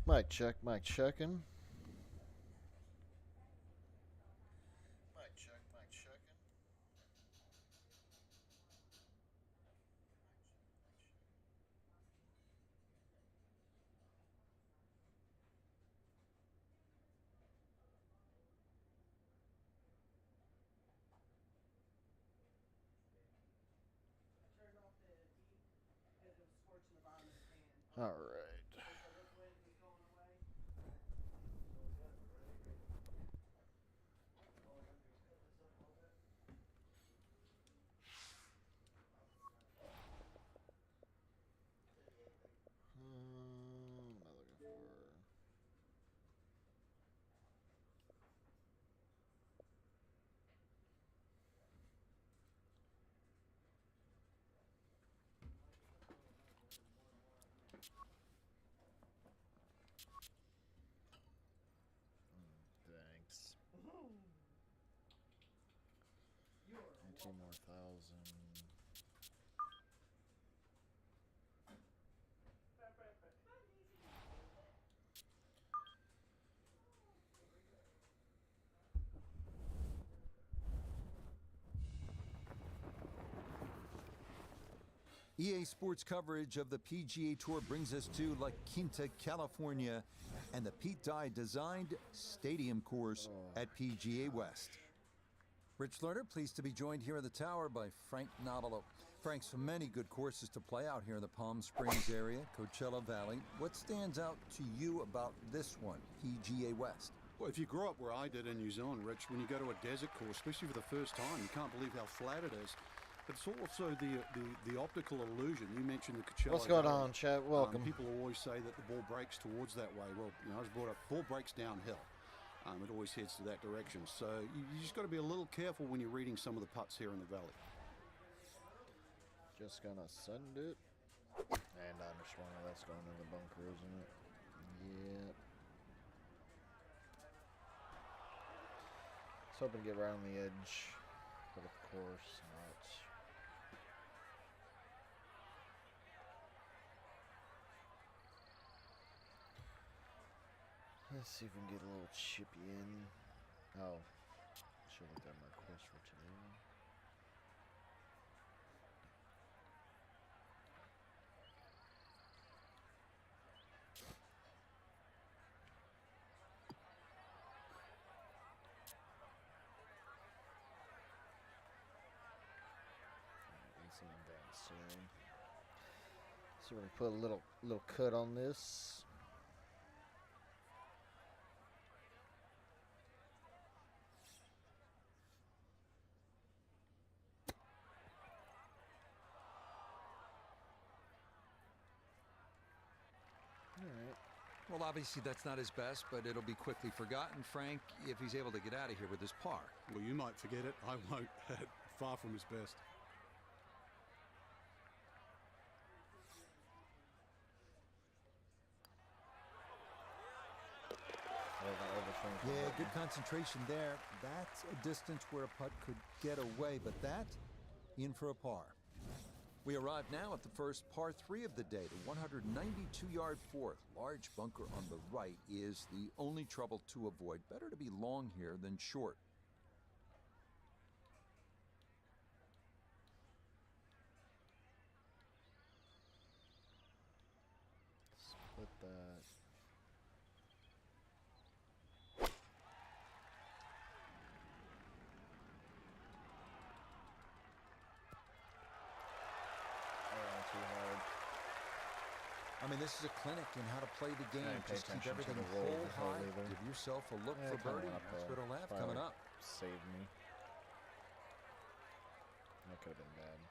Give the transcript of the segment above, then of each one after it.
Mic check, mic checking. Mic check, mic checking. All right. What am I looking for? Thanks. 18 more thousand. EA Sports coverage of the PGA Tour brings us to La Quinta, California, and the Pete Dye designed stadium course at PGA West. Rich Lerner, pleased to be joined here at the Tower by Frank Novelo. Frank's many good courses to play out here in the Palm Springs area, Coachella Valley. What stands out to you about this one, PGA West? Well, if you grew up where I did in New Zealand, Rich, when you go to a desert course, especially for the first time, you can't believe how flat it is. But it's also the optical illusion. You mentioned the Coachella. What's going on, chat? Welcome. People always say that the ball breaks towards that way. Well, I was brought up, ball breaks downhill. It always heads to that direction. So you just got to be a little careful when you're reading some of the putts here in the valley. Just gonna send it. And I understand that's going in the bunker, isn't it? Yeah. Just hoping to get right on the edge. But of course not. Let's see if we can get a little chippy in. Oh, should look at my request for today. Soon. So we're gonna put a little cut on this. All right. Well, obviously that's not his best, but it'll be quickly forgotten, Frank, if he's able to get out of here with his par. Well, you might forget it. I won't. Far from his best. Yeah, good concentration there. That's a distance where a putt could get away, but that in for a par. We arrive now at the first par 3 of the day, the 192-yard fourth. Large bunker on the right is the only trouble to avoid. Better to be long here than short. Split that. Too hard. I mean, this is a clinic in how to play the game. Just keep everything hole high. Give yourself a look for birdie. That's what I'll have coming up. Saved me. That could have been bad.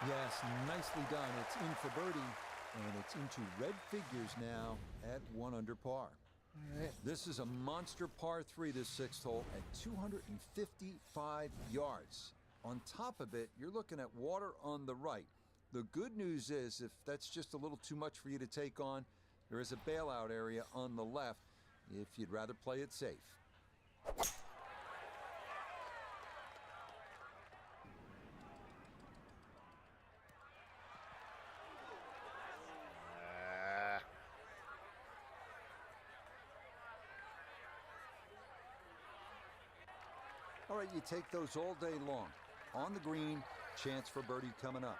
Yes, nicely done. It's in for birdie, and it's into red figures now at 1 under par. All right. This is a monster par 3, this 6th hole, at 255 yards. On top of it, you're looking at water on the right. The good news is, if that's just a little too much for you to take on, there is a bailout area on the left if you'd rather play it safe. All right, you take those all day long. On the green, chance for birdie coming up.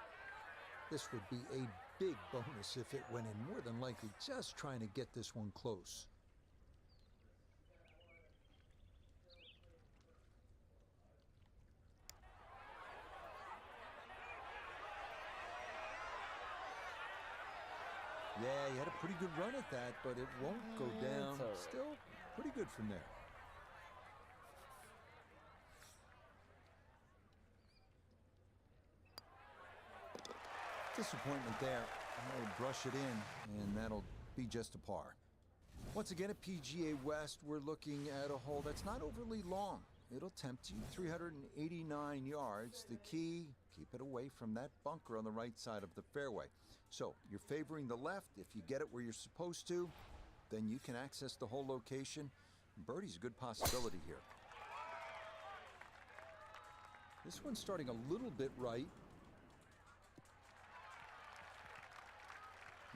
This would be a big bonus if it went in, more than likely just trying to get this one close. Yeah, he had a pretty good run at that, but it won't go down. Right. Still pretty good from there. Disappointment there. He'll brush it in, and that'll be just a par. Once again at PGA West, we're looking at a hole that's not overly long. It'll tempt you 389 yards. The key, keep it away from that bunker on the right side of the fairway. So you're favoring the left. If you get it where you're supposed to, then you can access the whole location. Birdie's a good possibility here. This one's starting a little bit right.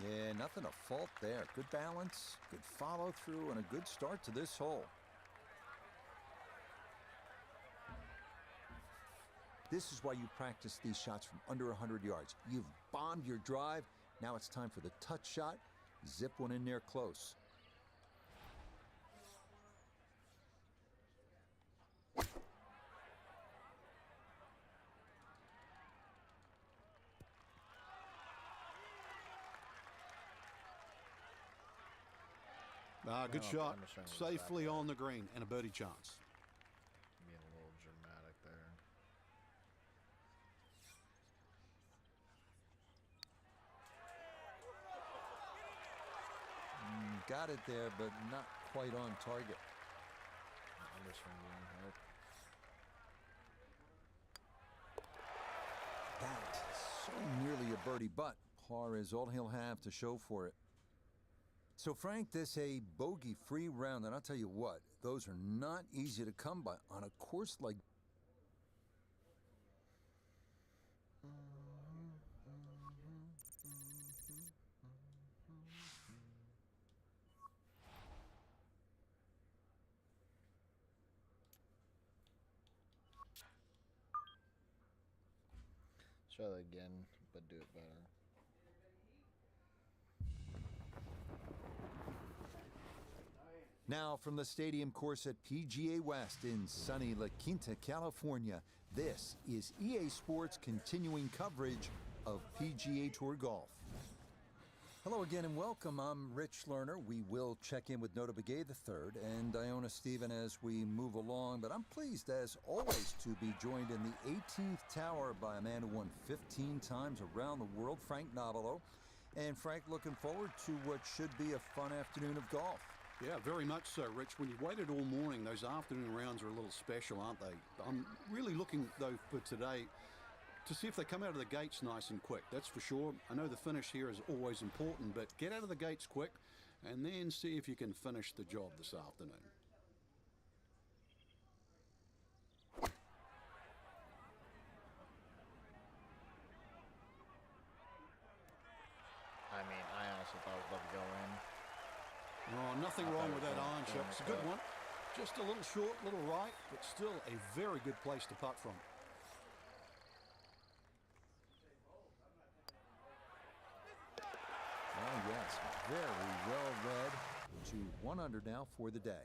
Yeah, nothing to fault there. Good balance, good follow through, and a good start to this hole. This is why you practice these shots from under 100 yards. You've bombed your drive. Now it's time for the touch shot. Zip one in there close. Good shot. understand what's Safely happening. on the green and a birdie chance. Being a little dramatic there. Got it there, but not quite on target. Underswing help. That so nearly a birdie, but par is all he'll have to show for it. So, Frank, this a bogey-free round, and I'll tell you what, those are not easy to come by on a course like. Try that again, but do it better. Now, from the stadium course at PGA West in sunny La Quinta, California, this is EA Sports' continuing coverage of PGA Tour Golf. Hello again and welcome. I'm Rich Lerner. We will check in with Nota Begay III and Iona Stephen as we move along, but I'm pleased, as always, to be joined in the 18th tower by a man who won 15 times around the world, Frank Nobilo. And Frank, looking forward to what should be a fun afternoon of golf. Yeah, very much so, Rich. When you've waited all morning, those afternoon rounds are a little special, aren't they? I'm really looking, though, for today to see if they come out of the gates nice and quick. That's for sure. I know the finish here is always important, but get out of the gates quick and then see if you can finish the job this afternoon. I mean, I honestly thought it was about to go in. Oh, nothing I wrong thought with it that was iron going shot. to It's a cut. good one. Just a little short, little right, but still a very good place to putt from. Oh, yes, very well read. To 1 under now for the day.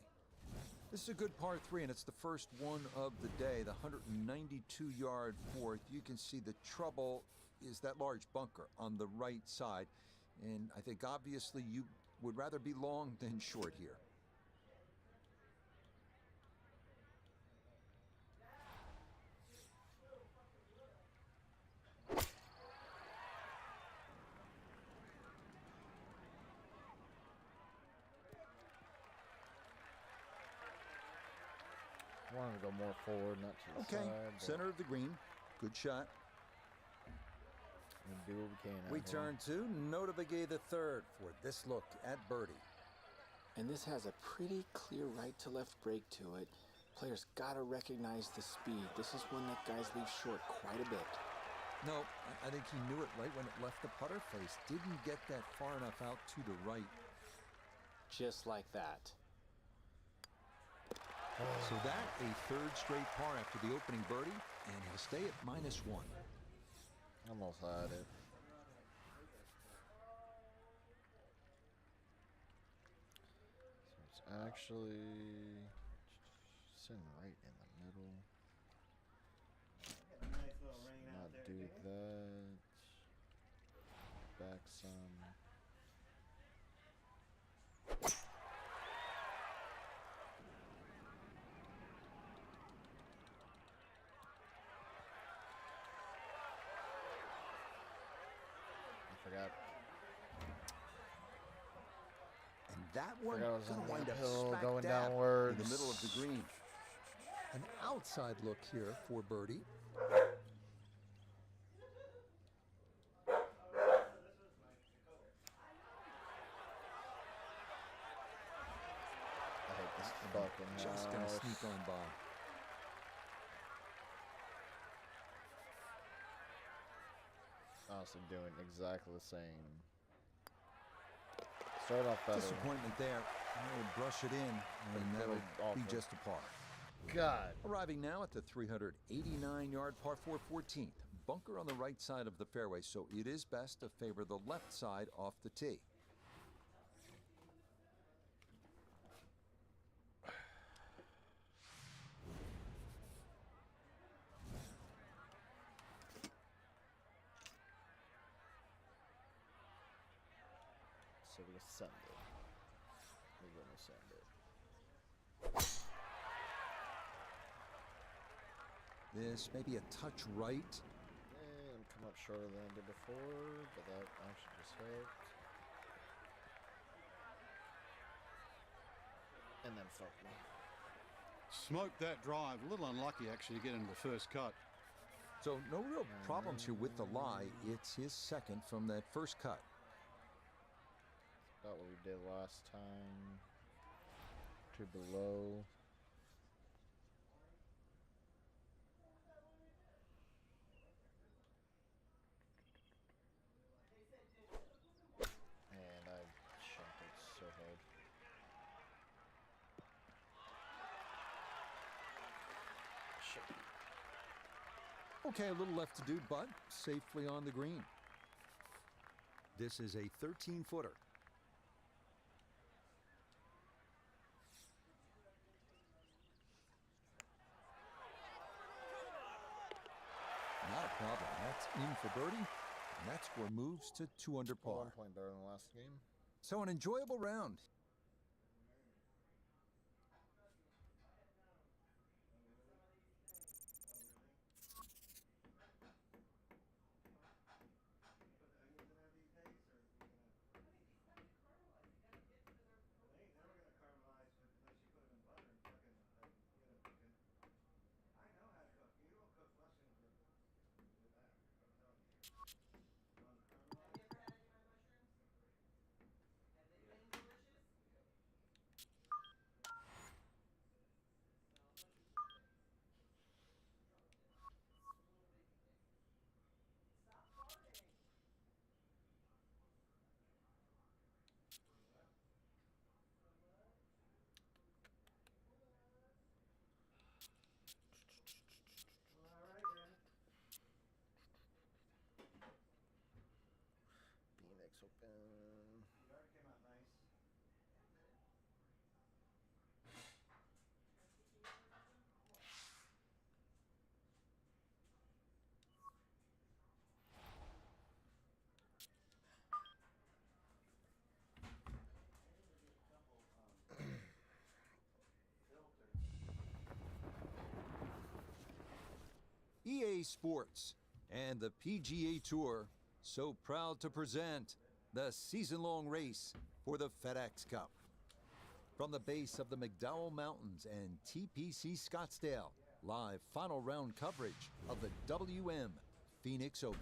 This is a good par 3, and it's the first one of the day, the 192-yard fourth. You can see the trouble is that large bunker on the right side, and I think obviously you would rather be long than short here. I wanted to go more forward, not to the Okay, side. but center of the green. Good shot. we'll do what we can. We out here. turn to Nota Begay III for this look at birdie. And this has a pretty clear right to left break to it. Players gotta recognize the speed. This is one that guys leave short quite a bit. No, I think he knew it right when it left the putter face. Didn't get that far enough out to the right. Just like that. So that a third straight par after the opening birdie, and he'll stay at -1. Almost had it. So it's actually sitting right in the middle. Not do that. Back some. I forgot. And that one Forgot it was gonna on wind the up hill, smack going dab downwards. in the middle of the green. An outside look here for birdie. I hate this fucking Just gonna house. sneak on by. Honestly, doing exactly the same. Start off better. Disappointment there. He'll brush it in, and that'll be awful. just a par. God. Arriving now at the 389-yard par 4 14th. Bunker on the right side of the fairway, so it is best to favor the left side off the tee. So we're gonna send it. We're gonna send it. This may be a touch right. And I'm come up shorter than I did before, but that actually just helped. And then fuck me. Smoked that drive. A little unlucky, actually, to get into the first cut. So no real problems here with the lie. It's his second from that first cut. About what we did last time. To below. And I chunked it so hard. Shit. Okay, a little left to do, but safely on the green. This is a 13-footer. Not a problem. That's in for birdie, and that score moves to 2 under par. 1 point better than the last game. So an enjoyable round. Phoenix open. EA Sports and the PGA Tour so proud to present the season-long race for the FedEx Cup. From the base of the McDowell Mountains and TPC Scottsdale, live final round coverage of the WM Phoenix Open.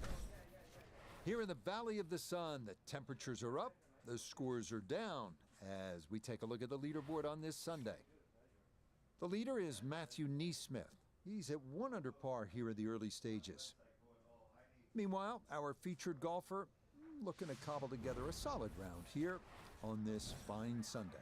Here in the Valley of the Sun, the temperatures are up, the scores are down as we take a look at the leaderboard on this Sunday. The leader is Matthew Neesmith. He's at 1 under par here in the early stages. Meanwhile, our featured golfer looking to cobble together a solid round here on this fine Sunday.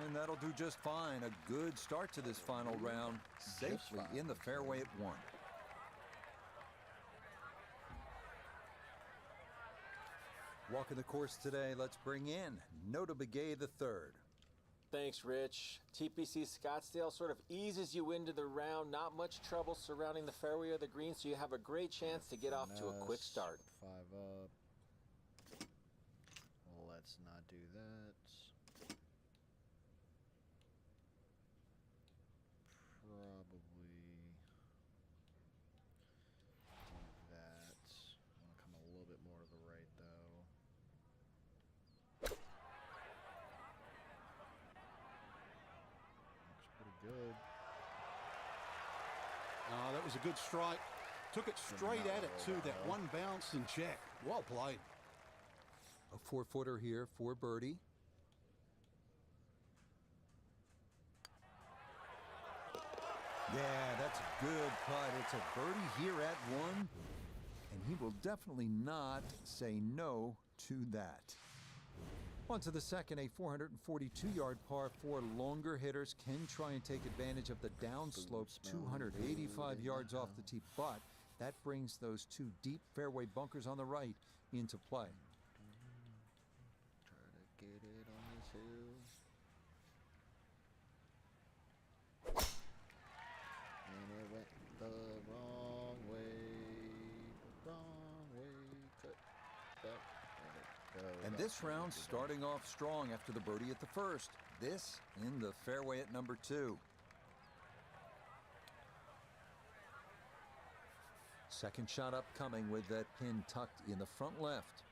And that'll do just fine. A good start to this final round. Safely in the fairway at 1. Walking the course today, let's bring in Nota Begay III. Thanks, Rich. TPC Scottsdale sort of eases you into the round. Not much trouble surrounding the fairway or the green, so you have a great chance to get off to a quick start. 5 up. Let's not do that. Probably do that. I'm gonna come a little bit more to the right, though. Looks pretty good. That was a good strike. Took it straight at it, too. That one bounce and check. Well played. A 4-footer here for birdie. Yeah, that's a good putt. It's a birdie here at 1, and he will definitely not say no to that. On to the second, a 442-yard par 4. Longer hitters can try and take advantage of the downslope 285 yards off the tee, but that brings those 2 deep fairway bunkers on the right into play. Try to get it on this hill. And it went the wrong way. Cut back. Let it go. And this round starting off strong after the birdie at the first. This in the fairway at number 2. Second shot upcoming with that pin tucked in the front left.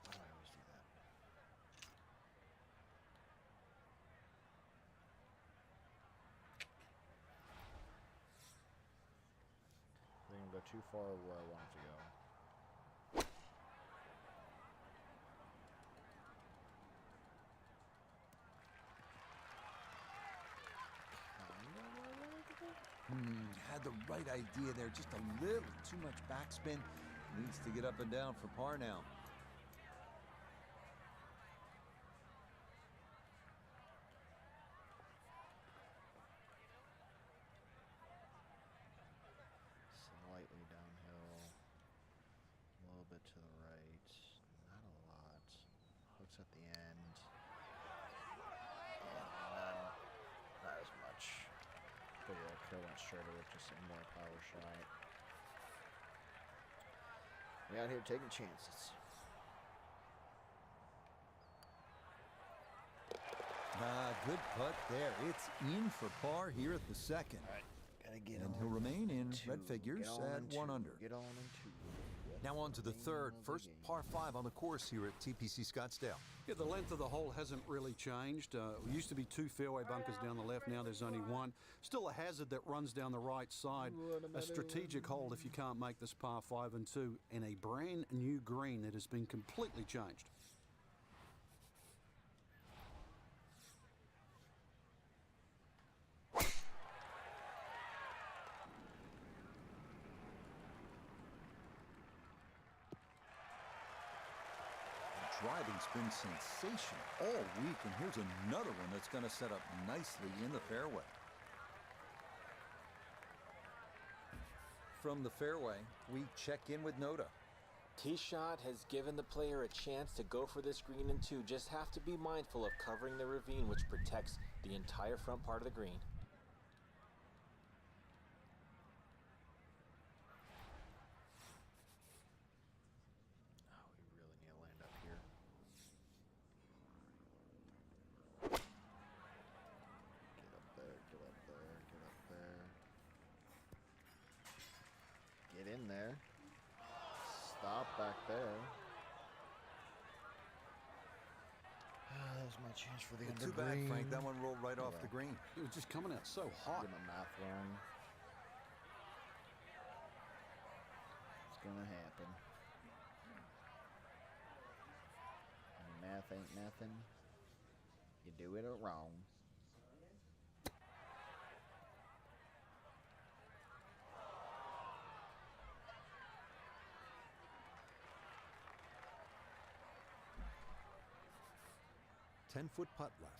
Why do I always do that? I think I'm go too far where I want it to go. Had the right idea there. Just a little too much backspin. Needs to get up and down for par now. Slightly downhill. A little bit to the right. Not a lot. Hooks at the end. Not as much. But yeah, Kerr went straighter with just a more power shot. We out here taking chances. Good putt there. It's in for par here at the second. All right, gotta get And on he'll remain in two. red figures Get on at in 1 two. under. Get on in 2. Now on to the third. Name of the First game. par 5 on the course here at TPC Scottsdale. Yeah, the length of the hole hasn't really changed. Used to be 2 fairway bunkers down the left. Now there's only 1. Still a hazard that runs down the right side. A strategic hole if you can't make this par 5 and 2. And a brand new green that has been completely changed. Driving's been sensational all week, and here's another one that's going to set up nicely in the fairway. From the fairway, we check in with Nota. Tee shot has given the player a chance to go for this green in 2. Just have to be mindful of covering the ravine, which protects the entire front part of the green. Oh, we really need to land up here. Get up there, get up there, get up there. Get in there. Stop back there. That was my chance for the under Too bad, green. Frank. That one rolled right off Yeah. the green. It was just coming out so hot. Get my math wrong. It's gonna happen. When math ain't nothing. You do it wrong. 10-foot putt left.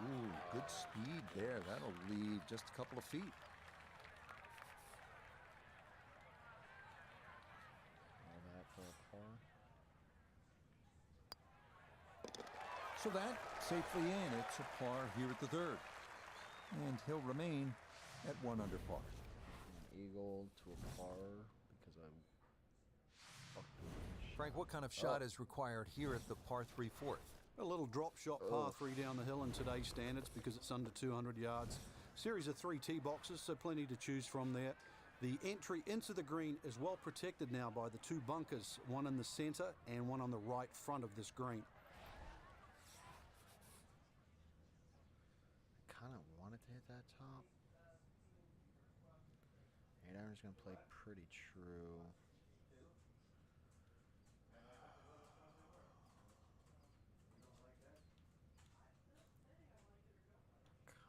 Ooh, good speed there. That'll leave just a couple of feet. All that for a par. So that safely in. It's a par here at the third. And he'll remain at 1 under par. An eagle to a par because I fucked with my shot. Frank, what kind of shot is required here at the par 3 fourth? A little drop shot par 3 down the hill in today's standards because it's under 200 yards. Series of 3 tee boxes, so plenty to choose from there. The entry into the green is well protected now by the 2 bunkers, one in the center and one on the right front of this green. Kind of wanted to hit that top. 8 iron's gonna play pretty true.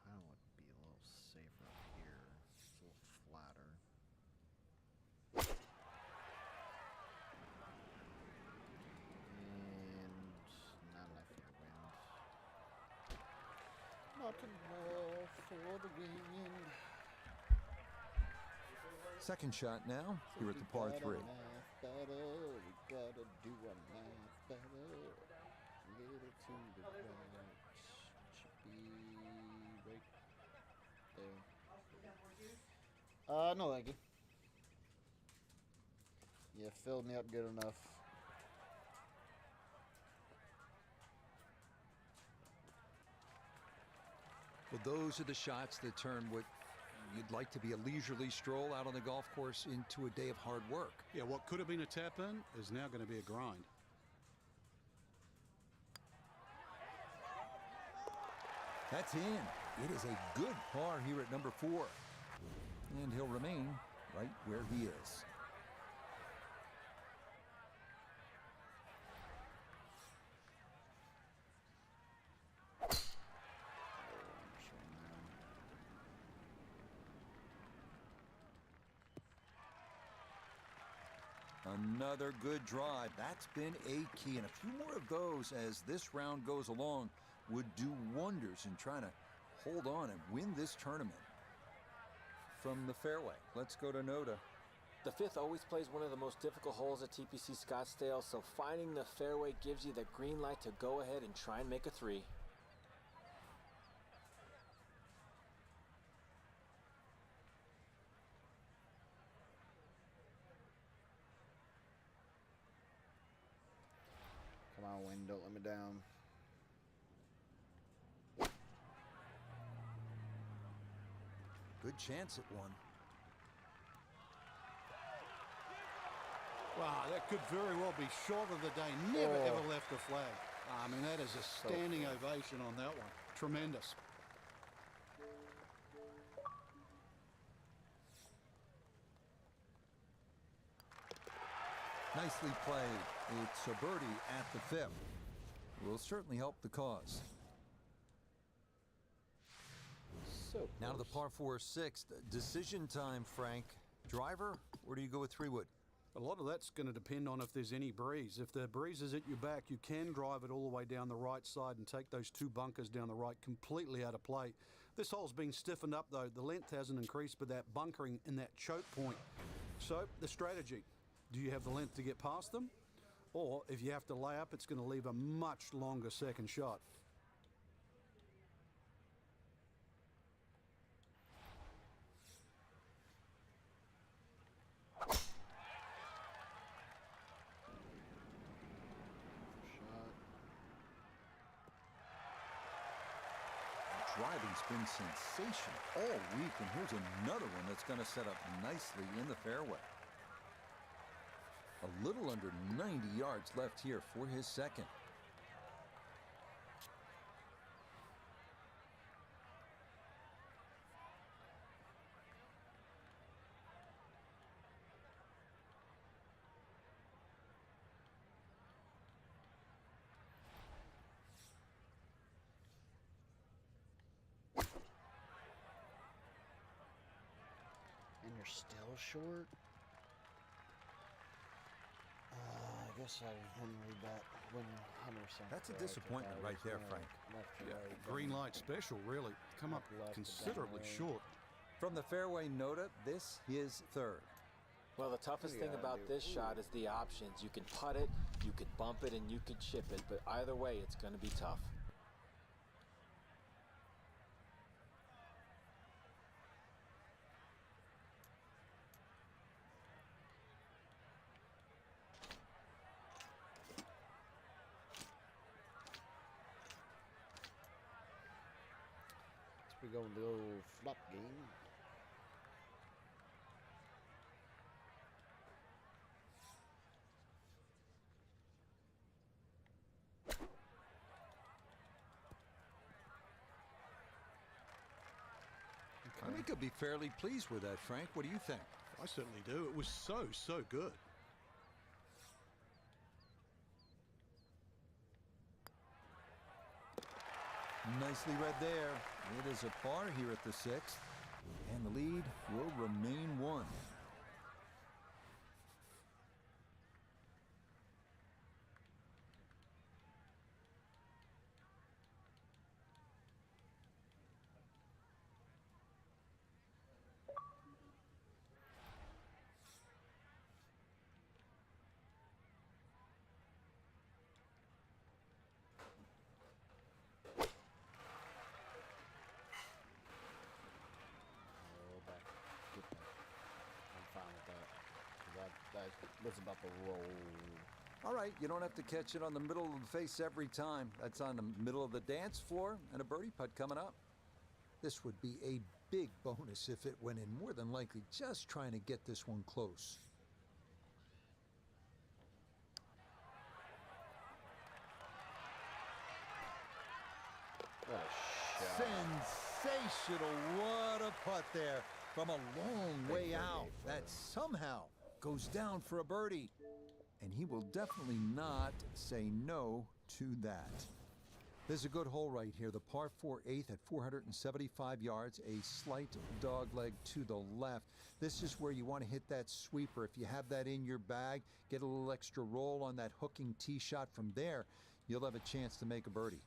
Kind of would be a little safer up here. It's a little flatter. And not enough for the wind. Not enough for the wind. Second shot now here at the par 3. We gotta do our math better. Little to the right. Should be right there. No thank you. Yeah, filled me up good enough. Well, those are the shots that turn what you'd like to be a leisurely stroll out on the golf course into a day of hard work. Yeah, what could have been a tap in is now going to be a grind. That's in. It is a good par here at number 4. And he'll remain right where he is. Another good drive. That's been a key, and a few more of those as this round goes along would do wonders in trying to hold on and win this tournament. From the fairway, let's go to Noda. The 5th always plays one of the most difficult holes at TPC Scottsdale, so finding the fairway gives you the green light to go ahead and try and make a 3. Come on, wind, don't let me down. Good chance at one. Wow, that could very well be short of the day. Never ever left a flag. I mean, that is a standing ovation on that one. Tremendous. Nicely played. It's a birdie at the 5th. Will certainly help the cause. So Now to the par 4 6th. Decision time, Frank. Driver, or do you go with 3-wood? A lot of that's going to depend on if there's any breeze. If the breeze is at your back, you can drive it all the way down the right side and take those 2 bunkers down the right completely out of play. This hole's been stiffened up, though. The length hasn't increased, but that bunkering in that choke point. So the strategy, do you have the length to get past them? Or if you have to lay up, it's going to leave a much longer second shot. Driving's been sensational all week, and here's another one that's going to set up nicely in the fairway. A little under 90 yards left here for his second. you're still short. I guess I wouldn't read that. Wouldn't 100%. That's a correct if disappointment I right was there, going Frank. Left to Yeah, right, green then light special, really. Come up left to considerably down short. From the fairway, Noda, this is third. Well, the toughest thing about this shot is the options. You can putt it, you could bump it, and you could chip it, but either way, it's going to be tough. we go in the old flop game. I think he'll be fairly pleased with that, Frank. What do you think? I certainly do. It was so good. Nicely read there. It is a par here at the sixth, and the lead will remain one. Was about the roll. All right, you don't have to catch it on the middle of the face every time. That's on the middle of the dance floor, and a birdie putt coming up. This would be a big bonus if it went in, more than likely just trying to get this one close. What a shot. Sensational. What a putt there from a long way out. That somehow goes down for a birdie. And he will definitely not say no to that. There's a good hole right here. The par 4 8th at 475 yards, a slight dog leg to the left. This is where you want to hit that sweeper. If you have that in your bag, get a little extra roll on that hooking tee shot from there. You'll have a chance to make a birdie.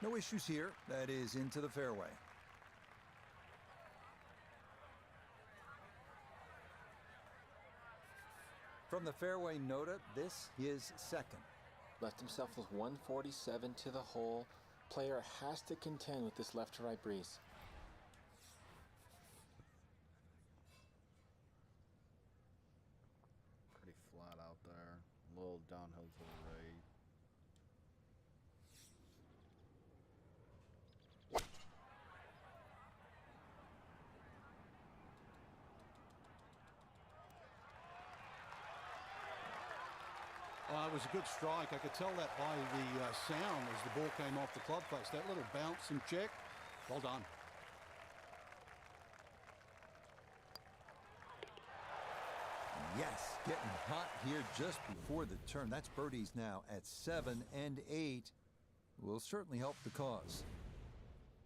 No issues here. That is into the fairway. From the fairway, Noda, this is second. Left himself with 147 to the hole. Player has to contend with this left to right breeze. Pretty flat out there. A little downhill to the right. It was a good strike. I could tell that by the sound as the ball came off the club face. That little bounce and check. Well done. Yes, getting hot here just before the turn. That's birdies now at 7 and 8. Will certainly help the cause.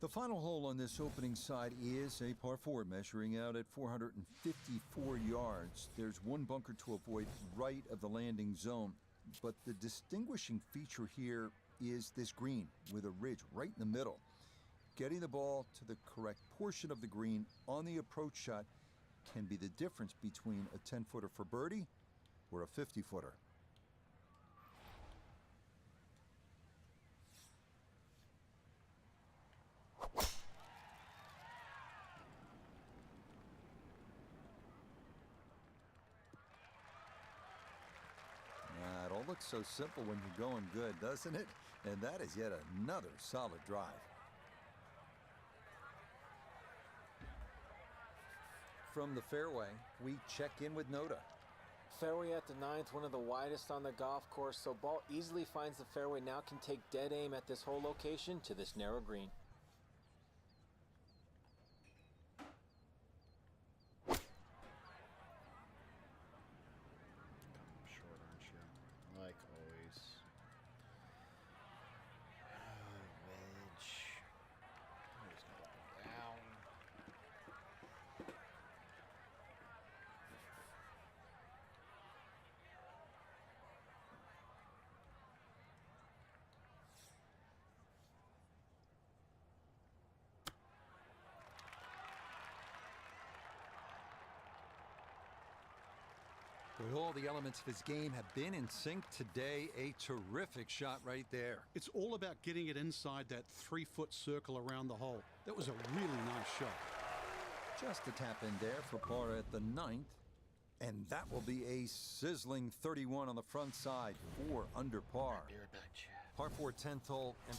The final hole on this opening side is a par 4 measuring out at 454 yards. There's one bunker to avoid right of the landing zone. But the distinguishing feature here is this green with a ridge right in the middle. Getting the ball to the correct portion of the green on the approach shot can be the difference between a 10-footer for birdie or a 50-footer. It all looks so simple when you're going good, doesn't it? And that is yet another solid drive. From the fairway, we check in with Noda. Fairway at the 9th, one of the widest on the golf course, so ball easily finds the fairway. Now can take dead aim at this whole location to this narrow green. Short, aren't all the elements of his game have been in sync today. A terrific shot right there. It's all about getting it inside that 3-foot circle around the hole. That was a really nice shot. Just a tap in there for par at the 9th. And that will be a sizzling 31 on the front side, 4 under par. Be right back, Chad. Par 4 10th hole and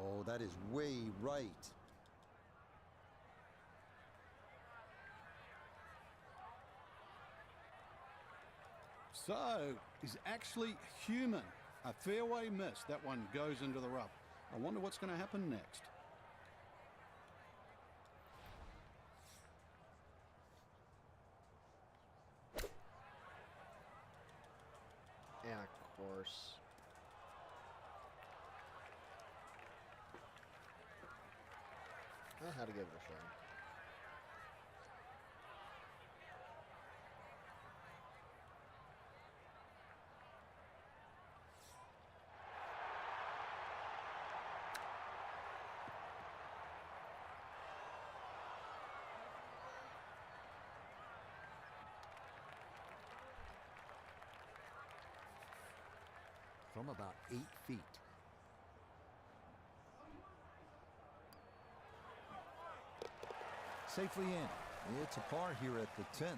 oh, that is way right. So, is actually human. A fairway miss. That one goes into the rough. I wonder what's going to happen next. And of course. I had to give it a shot. From about 8 feet. Safely in. It's a par here at the 10th.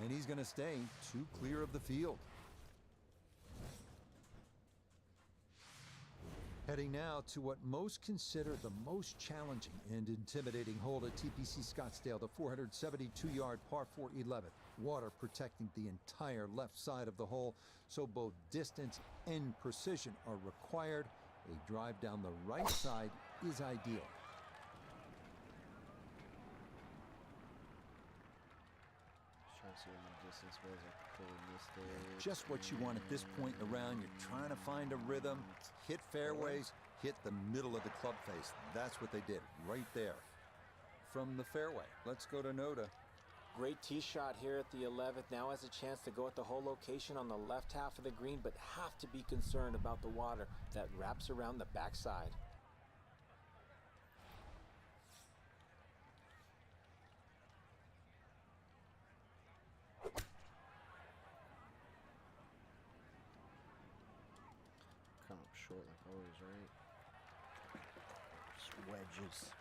And he's going to stay 2 clear of the field. Heading now to what most consider the most challenging and intimidating hole at TPC Scottsdale, the 472-yard par 4 11th. Water protecting the entire left side of the hole, so both distance and precision are required. A drive down the right side is ideal. Trying to see what my distance was. I clearly missed it. Just what you want at this point in the round. You're trying to find a rhythm, hit fairways, hit the middle of the club face. That's what they did right there. From the fairway, let's go to Noda. Great tee shot here at the 11th. Now has a chance to go at the hole location on the left half of the green, but have to be concerned about the water that wraps around the backside. Come up short like always, right? Just wedges.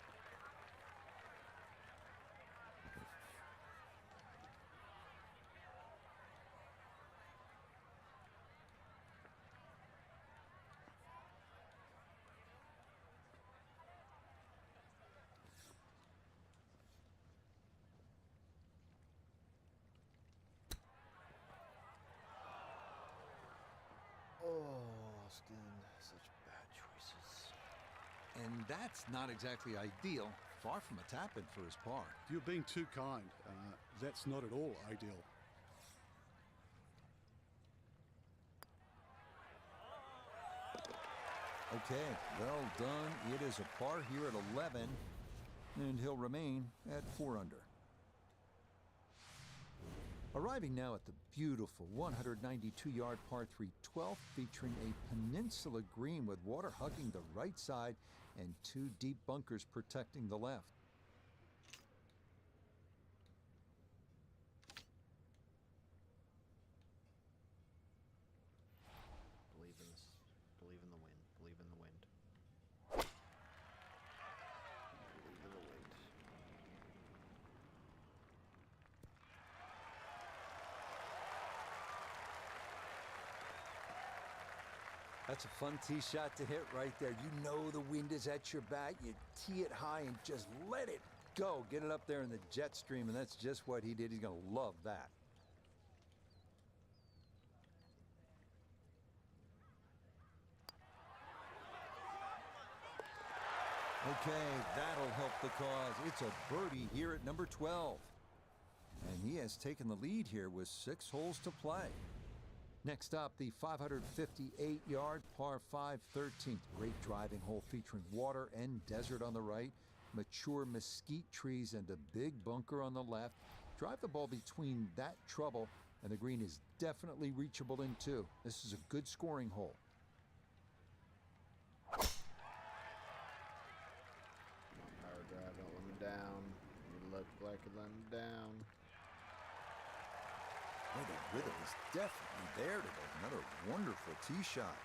Oh, Austin, such bad choices. And that's not exactly ideal far from a tap-in for his par. You're being too kind. That's not at all ideal. Okay, well done. It is a par here at 11, and he'll remain at 4 under. Arriving now at the beautiful 192-yard par 3 12th, featuring a peninsula green with water hugging the right side and 2 deep bunkers protecting the left. Believe in this. Believe in the wind. Believe in the wind. Believe in the wind. That's a fun tee shot to hit right there. You know the wind is at your back. You tee it high and just let it go. Get it up there in the jet stream, and that's just what he did. He's going to love that. Okay, that'll help the cause. It's a birdie here at number 12. And he has taken the lead here with 6 holes to play. Next up, the 558-yard par 5 13th. Great driving hole featuring water and desert on the right, mature mesquite trees and a big bunker on the left. Drive the ball between that trouble, and the green is definitely reachable in 2. This is a good scoring hole. Power drive, don't let me down. You look like you let me down. Boy, the rhythm is definitely there today. Another wonderful tee shot.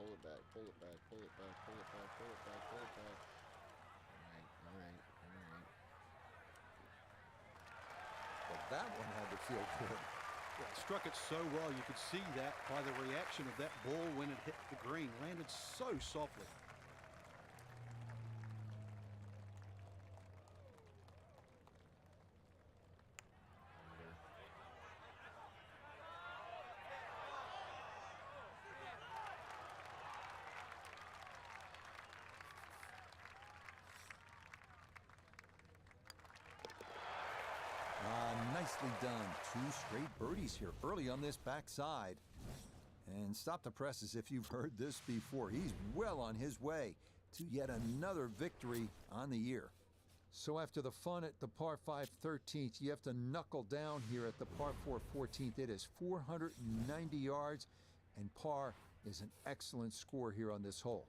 Pull it back, pull it back, pull it back, pull it back, pull it back, pull it back. Alright. Well, that one had to feel good. Yeah, it struck it so well. You could see that by the reaction of that ball when it hit the green. Landed so softly. Nicely done. 2 straight birdies here early on this backside. And stop the press as if you've heard this before. He's well on his way to yet another victory on the year. So after the fun at the par 5 13th, you have to knuckle down here at the par 4 14th. It is 490 yards, and par is an excellent score here on this hole.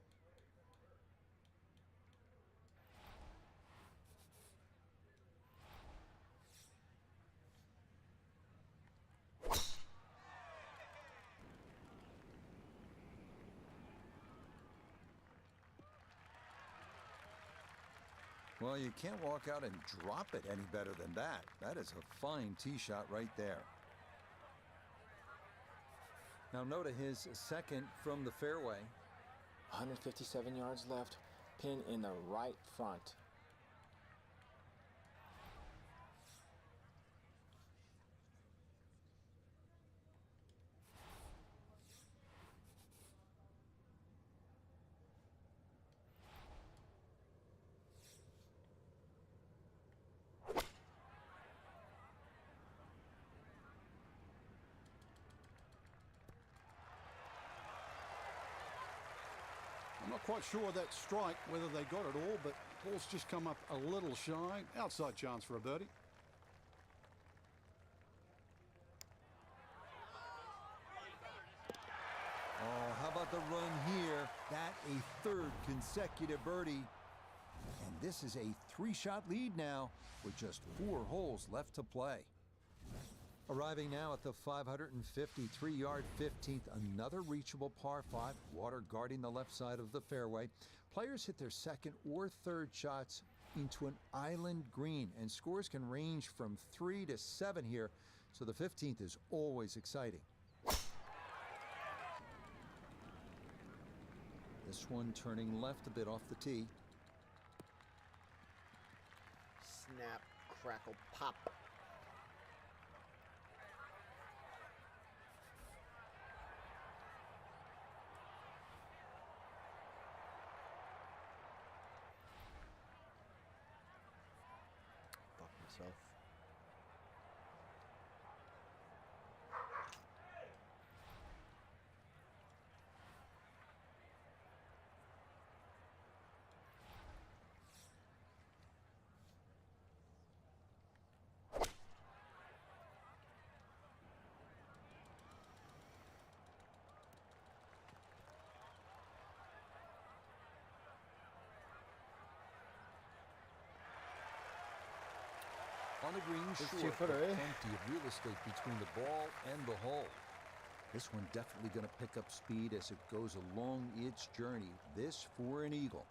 Well, you can't walk out and drop it any better than that. That is a fine tee shot right there. Now note his second from the fairway. 157 yards left, pin in the right front. I'm not quite sure that strike, whether they got it all, but ball's just come up a little shy. Outside chance for a birdie. Oh, how about the run here? That a 3rd consecutive birdie. And this is a 3-shot lead now with just 4 holes left to play. Arriving now at the 553-yard 15th, another reachable par 5, water guarding the left side of the fairway. Players hit their 2nd or 3rd shots into an island green, and scores can range from 3 to 7 here, so the 15th is always exciting. This one turning left a bit off the tee. Snap, crackle, pop. Fuck myself. On the green, It's short, two-footer, but eh? plenty of real estate between the ball and the hole. This one definitely going to pick up speed as it goes along its journey. This for an eagle.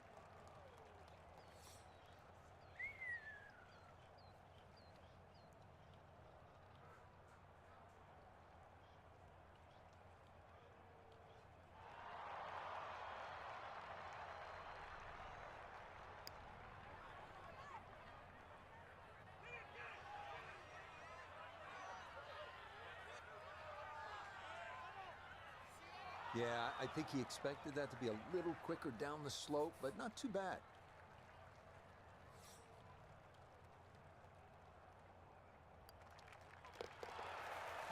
Yeah, I think he expected that to be a little quicker down the slope, but not too bad.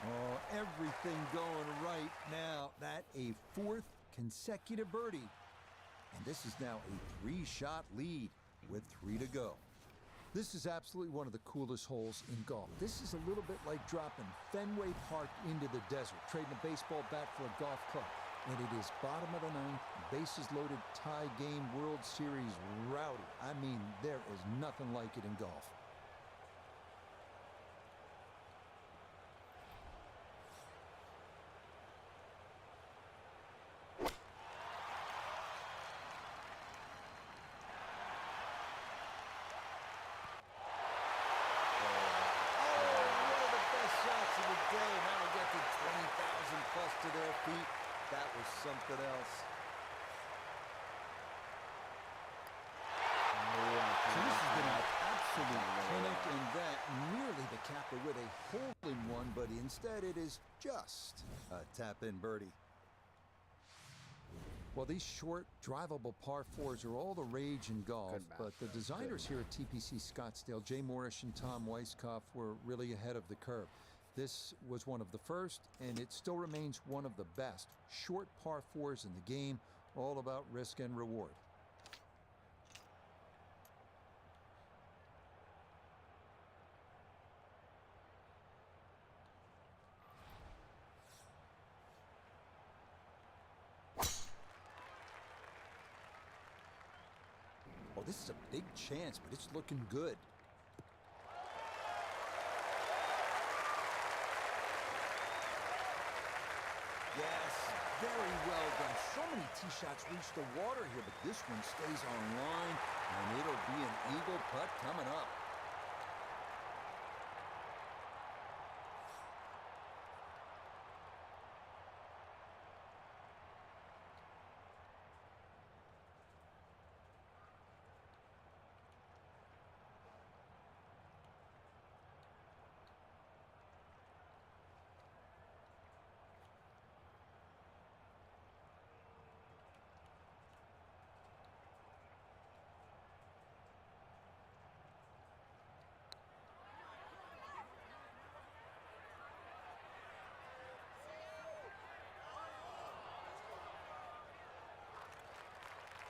Oh, everything going right now. That a fourth consecutive birdie. And this is now a 3-shot lead with 3 to go. This is absolutely one of the coolest holes in golf. This is a little bit like dropping Fenway Park into the desert, trading a baseball bat for a golf club. And it is bottom of the ninth, bases loaded, tie game, World Series rowdy. I mean, there is nothing like it in golf. To their feet, that was something else. So this has been an absolute clinic, and that nearly the capper with a hole-in-one, but instead it is just a tap-in birdie. Well, these short, drivable par fours are all the rage in golf, but the designers here at TPC Scottsdale, Jay Morrish and Tom Weiskopf, were really ahead of the curve. This was one of the first, and it still remains one of the best. Short par fours in the game, all about risk and reward. Oh, this is a big chance, but it's looking good. Yes, very well done. So many tee shots reach the water here, but this one stays on line, and it'll be an eagle putt coming up.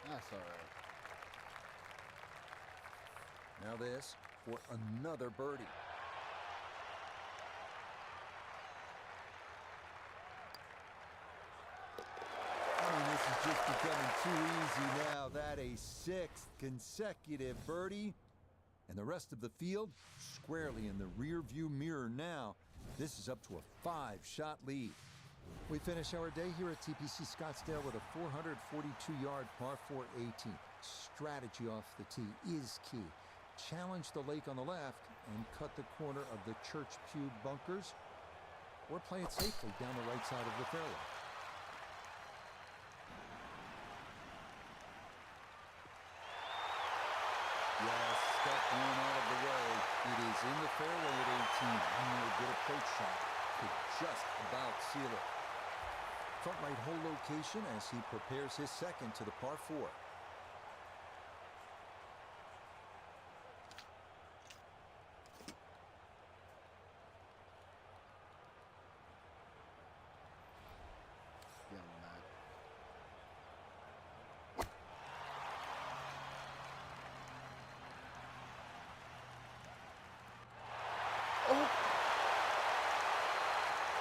That's all right. Now this for another birdie. I mean, this is just becoming too easy now. That a 6th consecutive birdie. And the rest of the field squarely in the rear view mirror now. This is up to a 5-shot lead. We finish our day here at TPC Scottsdale with a 442-yard par 4 18. Strategy off the tee is key. Challenge the lake on the left and cut the corner of the Church Pew bunkers or play it safely down the right side of the fairway. Yes, step one out of the way. It is in the fairway at 18. One more good approach shot could just about seal it. Front right hole location as he prepares his second to the par 4. Yeah, Matt.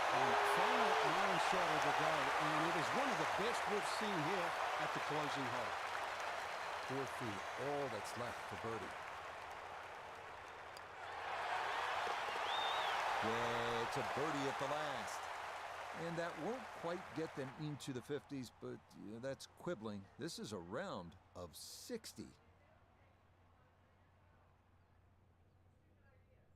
And final iron shot of the day, and it is one of the best we've seen here at the closing hole. 4 feet, all that's left for birdie. Yeah, it's a birdie at the last. And that won't quite get them into the 50s, but that's quibbling. This is a round of 60.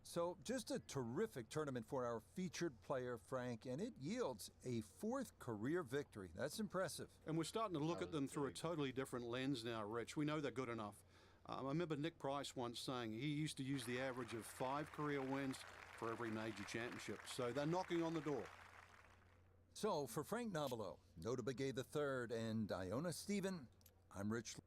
So just a terrific tournament for our featured player, Frank, and it yields a 4th career victory. That's impressive. And we're starting to look at them through a totally different lens now, Rich. We know they're good enough. I remember Nick Price once saying he used to use the average of 5 career wins for every major championship. So they're knocking on the door. So for Frank Nobilo, Nota Begay III, and Iona Stephen, I'm Rich.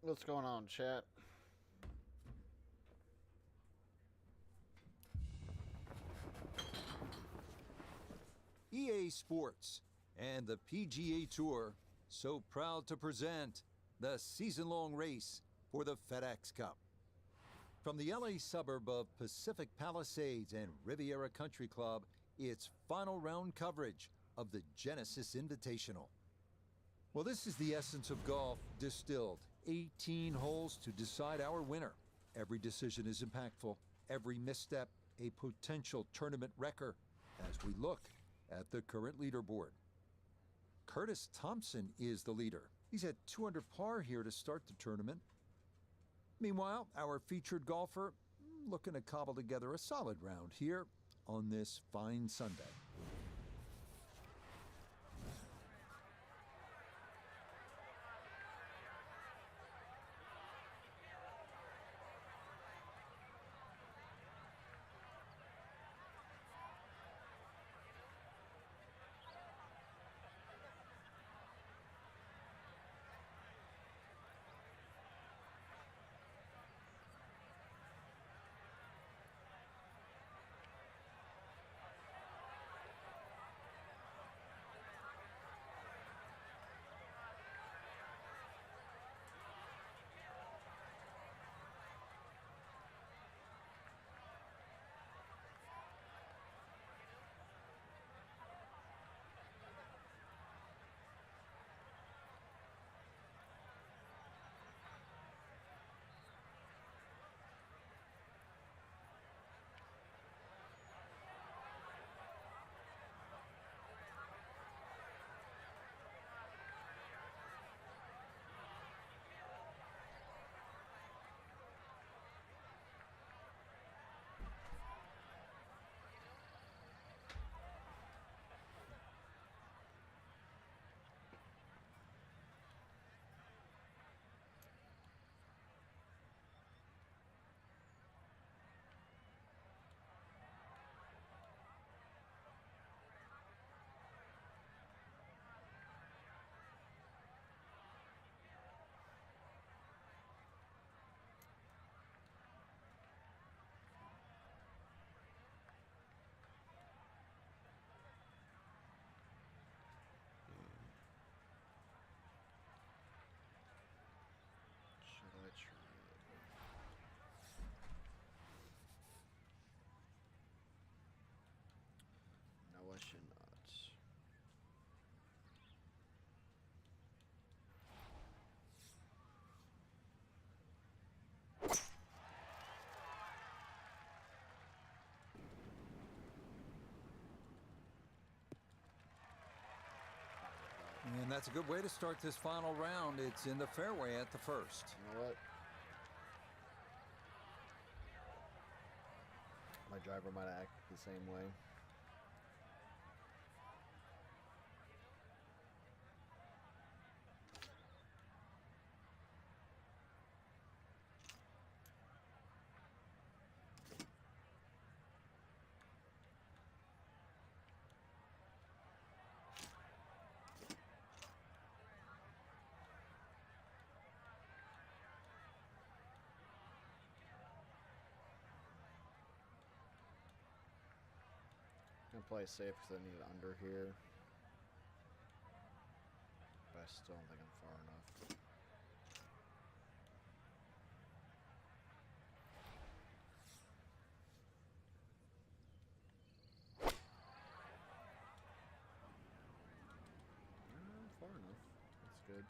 What's going on, chat? EA Sports and the PGA Tour so proud to present the season-long race for the FedEx Cup. From the LA suburb of Pacific Palisades and Riviera Country Club, it's final round coverage of the Genesis Invitational. Well, this is the essence of golf distilled. 18 holes to decide our winner. Every decision is impactful. Every misstep, a potential tournament wrecker. As we look at the current leaderboard. Curtis Thompson is the leader. He's at 2 under par here to start the tournament. Meanwhile, our featured golfer looking to cobble together a solid round here on this fine Sunday. And that's a good way to start this final round. It's in the fairway at the first. You know what? My driver might act the same way. I'm gonna play safe because I need it under here. But I still don't think I'm far enough. Far enough. That's good.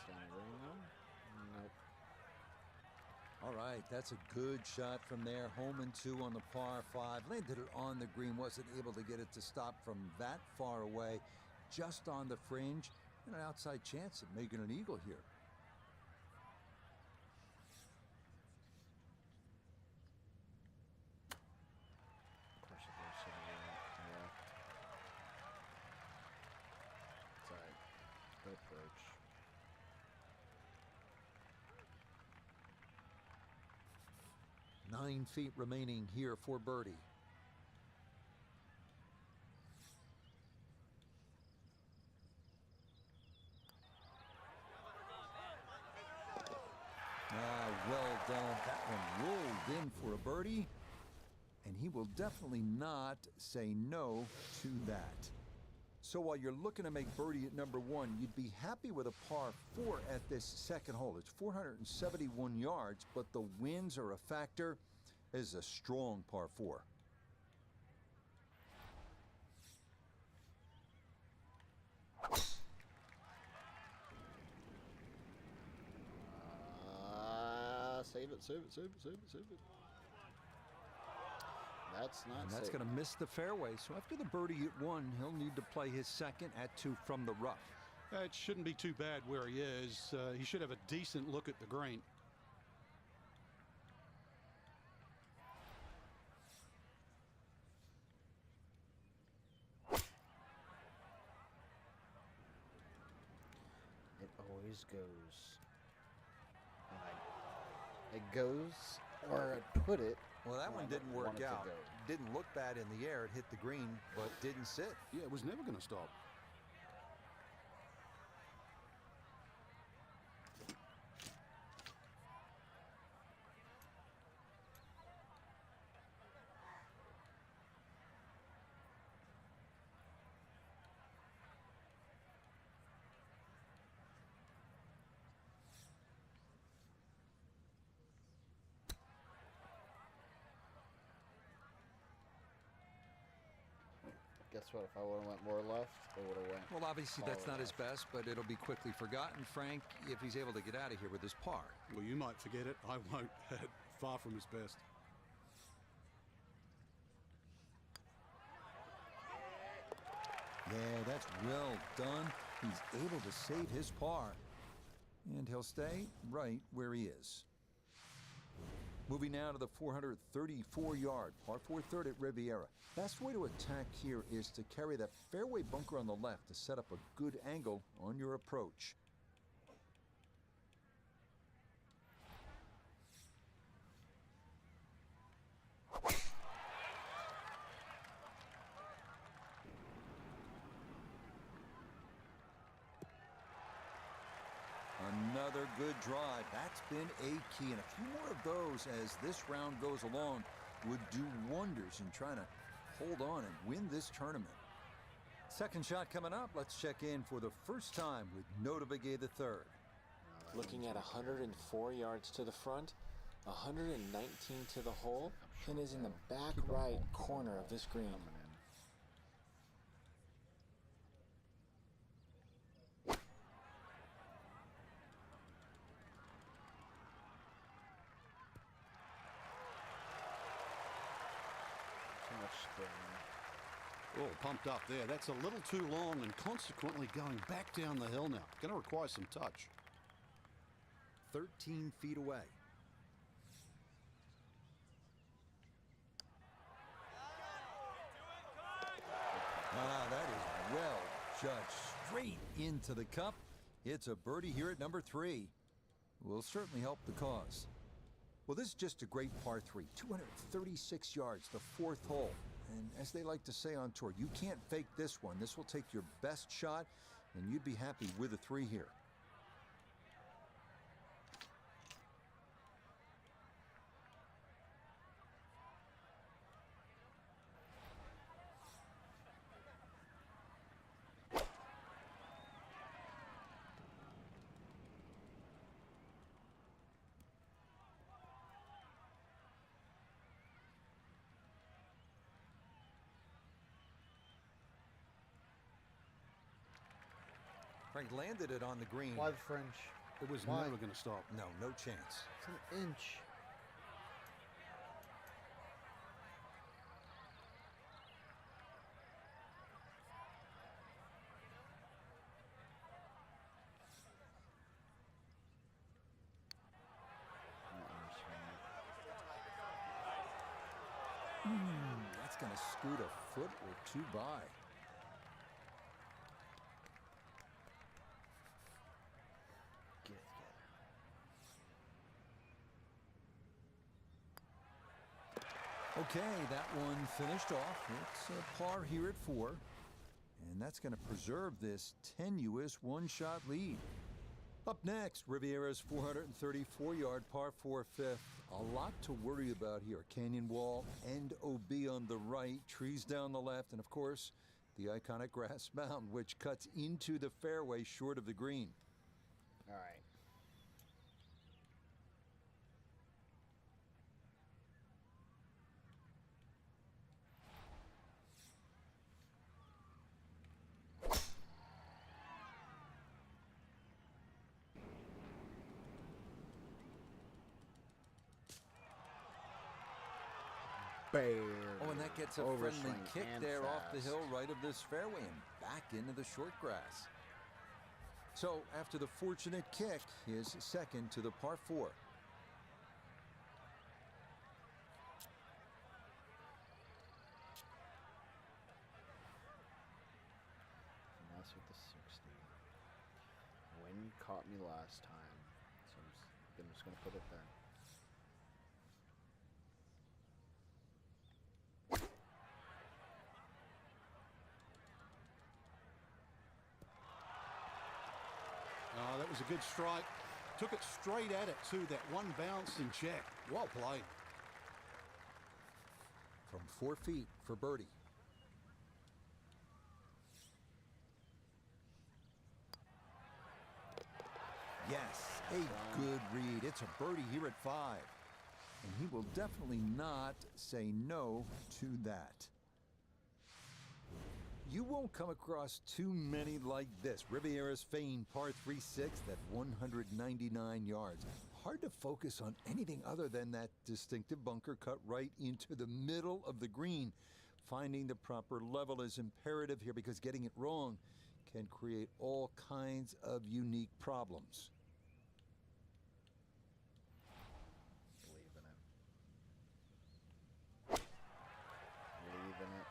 Stand the green though? Nope. All right, that's a good shot from there. Home and 2 on the par 5. Landed it on the green. Wasn't able to get it to stop from that far away. Just on the fringe. And an outside chance of making an eagle here. Push it there, so yeah. It's alright. Good approach. Nine feet remaining here for birdie. Well done. That one rolled in for a birdie. And he will definitely not say no to that. So while you're looking to make birdie at number 1, you'd be happy with a par 4 at this second hole. It's 471 yards, but the winds are a factor. It is a strong par 4. Save it, save it, save it, save it, save it. That's not And that's safe. going to miss the fairway. So after the birdie at 1, he'll need to play his second at 2 from the rough. It shouldn't be too bad where he is. He should have a decent look at the green. It always goes. It goes where I put it. Well, that one didn't work want it to out. go. Didn't look bad in the air. It hit the green, but didn't sit. Yeah, it was never going to stop. Guess what? If I would have went more left, it would have went. Well, obviously that's far not his left. best, but it'll be quickly forgotten, Frank, if he's able to get out of here with his par. Well, you might forget it. I won't. Far from his best. Yeah, that's well done. He's able to save his par. And he'll stay right where he is. Moving now to the 434-yard par 4 third at Riviera. Best way to attack here is to carry that fairway bunker on the left to set up a good angle on your approach. Another good drive. That's been a key. And a few more of those as this round goes along would do wonders in trying to hold on and win this tournament. Second shot coming up. Let's check in for the first time with Notavigay the third. Looking at 104 yards to the front, 119 to the hole, and is in the back right corner of this green. Oh, pumped up there. That's a little too long and consequently going back down the hill now. Going to require some touch. 13 feet away. That is well judged. Straight into the cup. It's a birdie here at number 3. Will certainly help the cause. Well, this is just a great par 3. 236 yards, the 4th hole. And as they like to say on tour, you can't fake this one. This will take your best shot, and you'd be happy with a 3 here. Frank landed it on the green. Why the French? It was Why? never going to stop. No, no chance. It's an inch. That's going to scoot a foot or 2 by. Get together. Okay, that one finished off. It's a par here at 4. And that's going to preserve this tenuous 1-shot lead. Up next, Riviera's 434-yard par 4 fifth. A lot to worry about here. Canyon wall and OB on the right, trees down the left, and of course, the iconic grass mound, which cuts into the fairway short of the green. All right. Barely. Oh, and that gets a Overswing friendly kick and there off the fast. hill right of this fairway and back into the short grass. So after the fortunate kick, his second to the par 4. Mess with the 60. Wind caught me last time, so I'm just gonna put it there. Oh, that was a good strike. Took it straight at it, too. That one bounce and check. Well played. From 4 feet for birdie. Yes, a good read. It's a birdie here at 5. And he will definitely not say no to that. You won't come across too many like this. Riviera's famed par 3-6 at 199 yards. Hard to focus on anything other than that distinctive bunker cut right into the middle of the green. Finding the proper level is imperative here because getting it wrong can create all kinds of unique problems. Leaving it. Leaving it.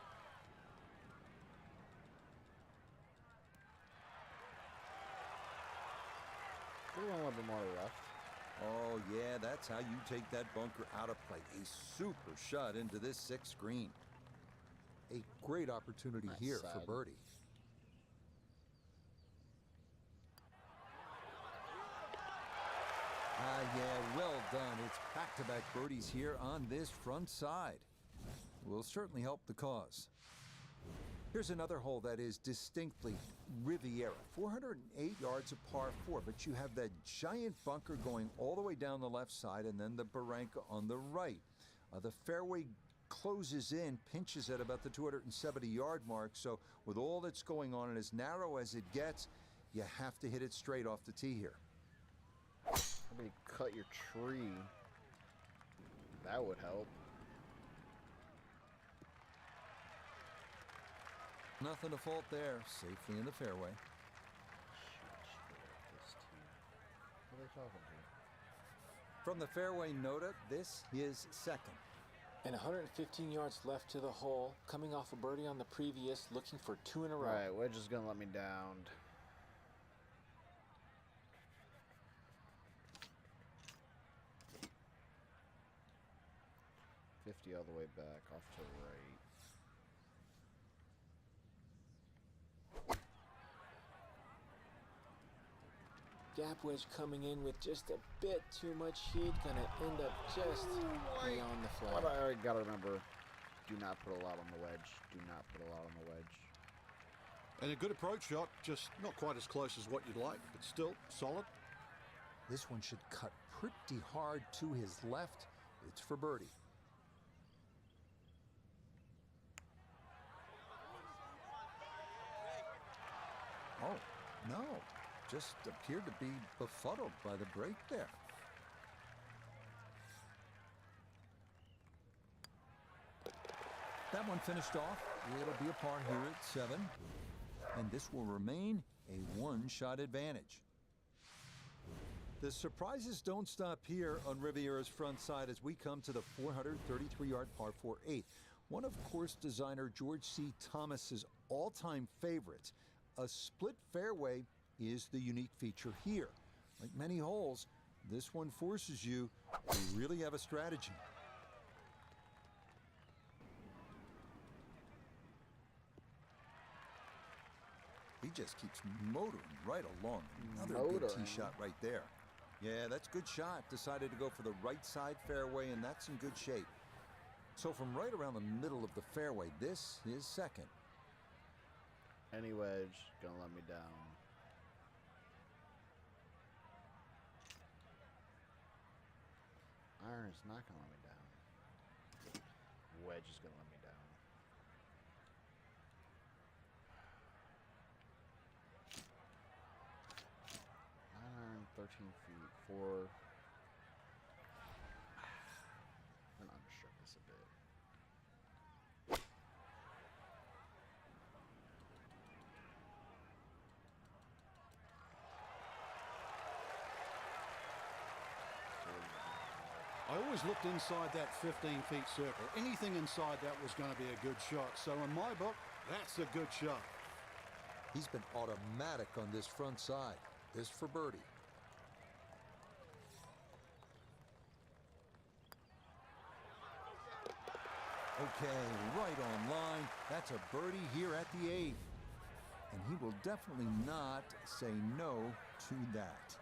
Still a little bit more left. Oh, yeah, that's how you take that bunker out of play. A super shot into this 6th green. A great opportunity Nice here side. for birdie. Yeah, well done. It's back-to-back birdies here on this front side. Will certainly help the cause. Here's another hole that is distinctly Riviera. 408 yards of par 4, but you have that giant bunker going all the way down the left side and then the barranca on the right. The fairway closes in, pinches at about the 270-yard mark, so with all that's going on and as narrow as it gets, you have to hit it straight off the tee here. Maybe cut your tree. That would help. Nothing to fault there. Safely in the fairway. This tee. What are they talking to? From the fairway, Noda, this is second. And 115 yards left to the hole, coming off a birdie on the previous, looking for 2 in a row. Right, wedge is gonna let me down. All the way back, off to the right. Gap wedge coming in with just a bit too much heat, gonna end up just beyond the flag. But I gotta remember, do not put a lot on the wedge. Do not put a lot on the wedge. And a good approach shot, just not quite as close as what you'd like, but still solid. This one should cut pretty hard to his left. It's for birdie. Oh, no. Just appeared to be befuddled by the break there. That one finished off. It'll be a par here at 7. And this will remain a one-shot advantage. The surprises don't stop here on Riviera's front side as we come to the 433-yard par 4-8. One of course designer George C. Thomas's all-time favorites. A split fairway is the unique feature here. Like many holes, this one forces you to really have a strategy. He just keeps motoring right along. Another good tee shot right there. Yeah, that's a good shot. Decided to go for the right side fairway, and that's in good shape. So from right around the middle of the fairway, this is second. Any wedge, gonna let me down. Iron is not gonna let me down. Wedge is gonna let me down. 13 feet, 4. I'm gonna understroke this a bit. I always looked inside that 15 feet circle. Anything inside that was going to be a good shot. So in my book, that's a good shot. He's been automatic on this front side. This for birdie. Okay, right on line. That's a birdie here at the 8th. And he will definitely not say no to that.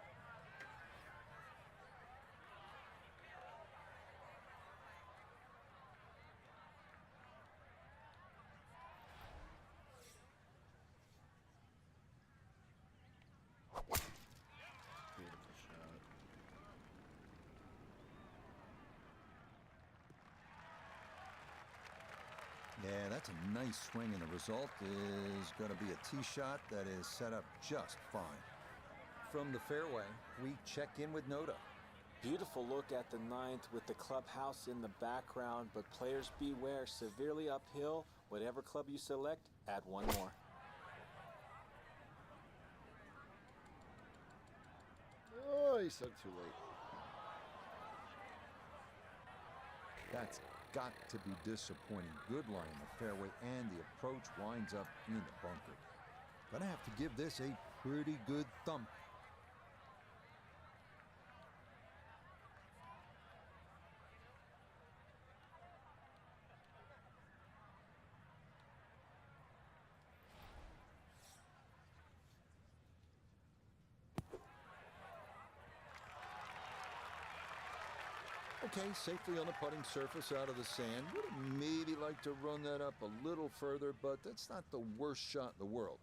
Beautiful shot. Yeah, that's a nice swing, and the result is going to be a tee shot that is set up just fine. From the fairway, we check in with Noda. Beautiful look at the 9th with the clubhouse in the background, but players beware, severely uphill. Whatever club you select, add one more. Oh, he said too late. That's got to be disappointing. Good line in the fairway, and the approach winds up in the bunker. Gonna have to give this a pretty good thump. Okay, safely on the putting surface out of the sand. Would have maybe liked to run that up a little further, but that's not the worst shot in the world.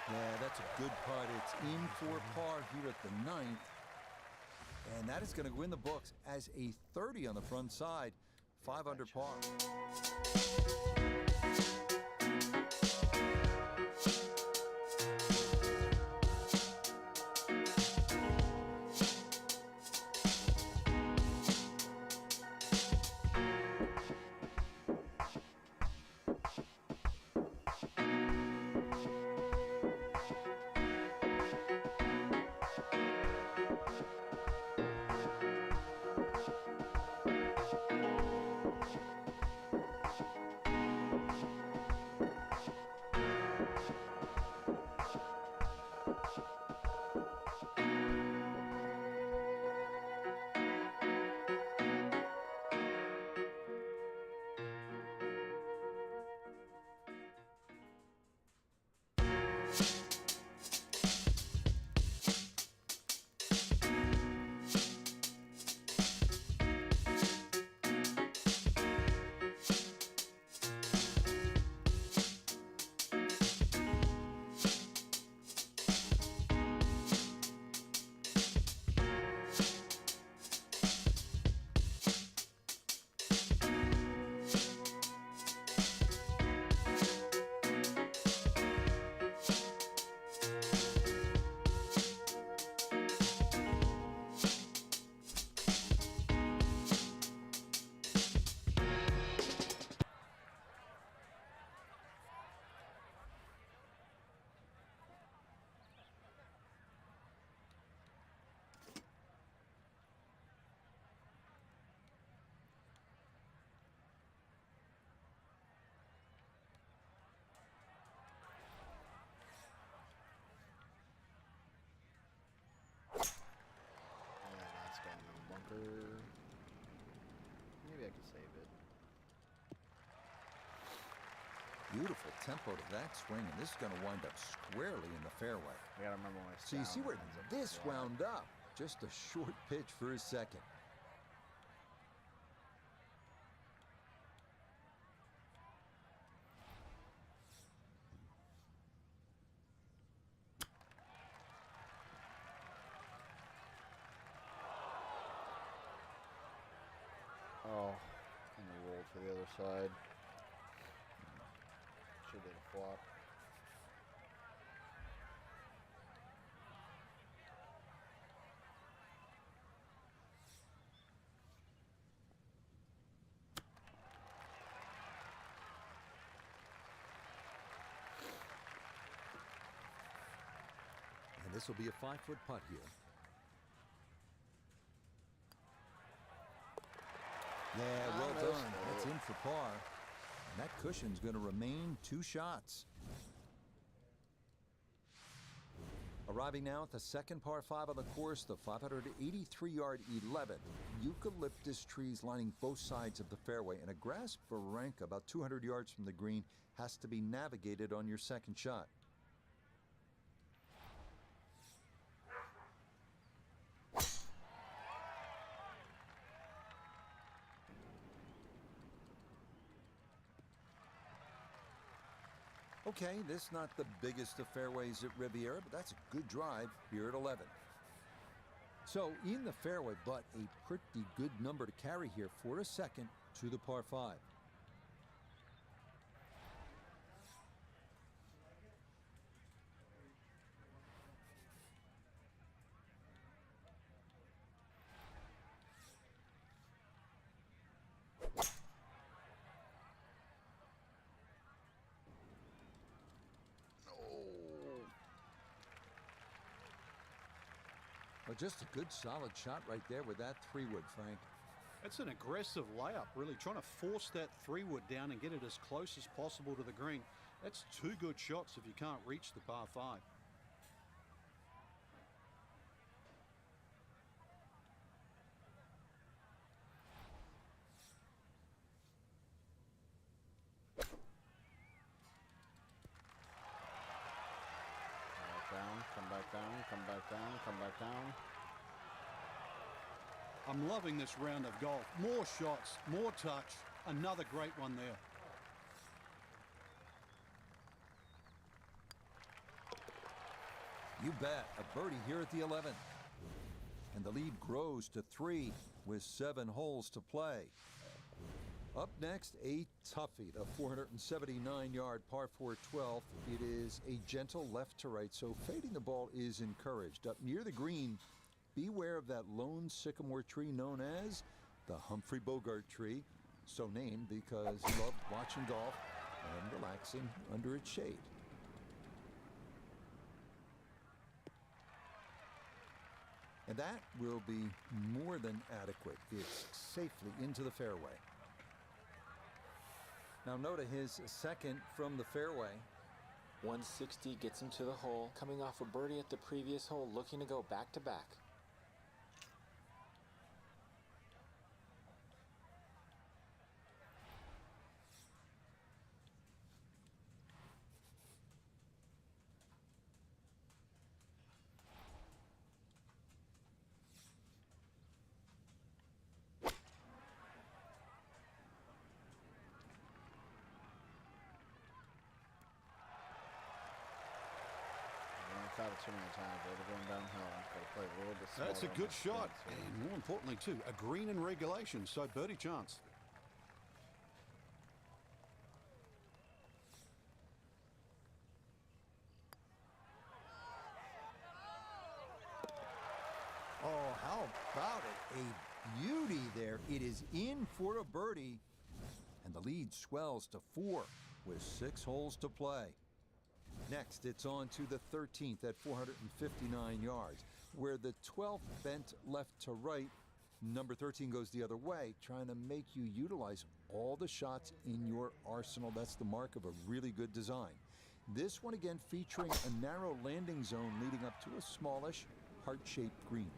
Yeah, that's a good putt. It's in for par here at the 9th. And that is going to go in the books as a 30 on the front side. 5 under par. bunker. Maybe I could save it. Beautiful tempo to that swing, and this is going to wind up squarely in the fairway. I gotta remember when I So you see where this wound up. Just a short pitch for his second. Oh, and he rolled to the other side. Should did a flop. And this will be a 5-foot putt here. Yeah, well done. That's in for par. And that cushion's going to remain 2 shots. Arriving now at the second par 5 on the course, the 583-yard 11. Eucalyptus trees lining both sides of the fairway, and a grass barranca about 200 yards from the green has to be navigated on your second shot. Okay, this not the biggest of fairways at Riviera, but that's a good drive here at 11. So in the fairway, but a pretty good number to carry here for a second to the par 5. Well, just a good solid shot right there with that 3-wood, Frank. It's an aggressive layup, really trying to force that 3-wood down and get it as close as possible to the green. That's 2 good shots if you can't reach the par 5. Come back down, come back down, come back down. I'm loving this round of golf. More shots, more touch. Another great one there. You bet. A birdie here at the 11th. And the lead grows to 3 with 7 holes to play. Up next, a toughie, the 479-yard par 4 12th. It is a gentle left to right, so fading the ball is encouraged. Up near the green, beware of that lone sycamore tree known as the Humphrey Bogart tree, so named because he loved watching golf and relaxing under its shade. And that will be more than adequate. It's safely into the fairway. Now Noda, his second from the fairway. 160 gets him to the hole, coming off a birdie at the previous hole, looking to go back to back. I've had it too many times. They're going downhill. Got to play a little bit smarter. That's a on good the shot. swing, too. And more importantly, too, a green in regulation, so birdie chance. Oh, how about it? A beauty there. It is in for a birdie. And the lead swells to 4 with 6 holes to play. Next, it's on to the 13th at 459 yards, where the 12th bent left to right. Number 13 goes the other way, trying to make you utilize all the shots in your arsenal. That's the mark of a really good design. This one again featuring a narrow landing zone leading up to a smallish, heart-shaped green.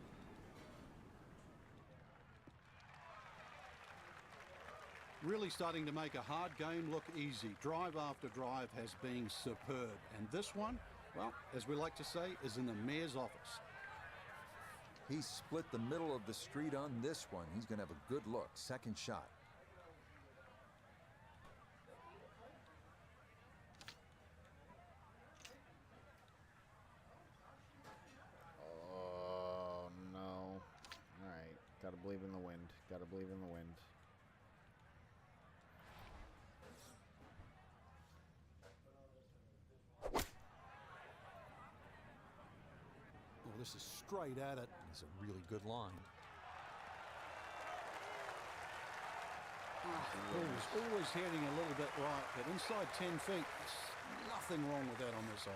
Really starting to make a hard game look easy. Drive after drive has been superb. And this one, well, as we like to say, is in the mayor's office. He split the middle of the street on this one. He's going to have a good look. Second shot. Oh, no. All right. Got to believe in the wind. Got to believe in the wind. Well, this is straight at it. It's a really good line. Ball's always heading a little bit right, but inside 10 feet, there's nothing wrong with that on this hole.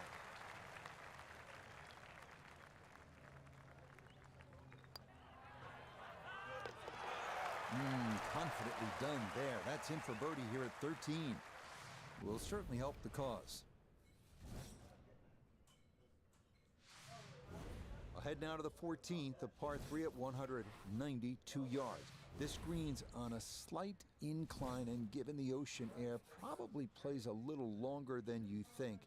Confidently done there. That's in for birdie here at 13. Will certainly help the cause. Ahead now to the 14th, the par 3 at 192 yards. This green's on a slight incline, and given the ocean air, probably plays a little longer than you think.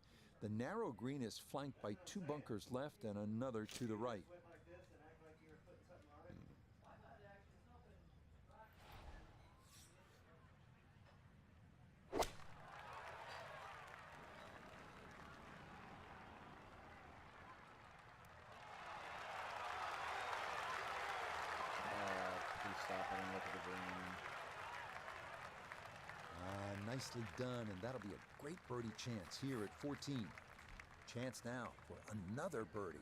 The narrow green is flanked by 2 bunkers left and another to the right. Nicely done, and that'll be a great birdie chance here at 14. Chance now for another birdie.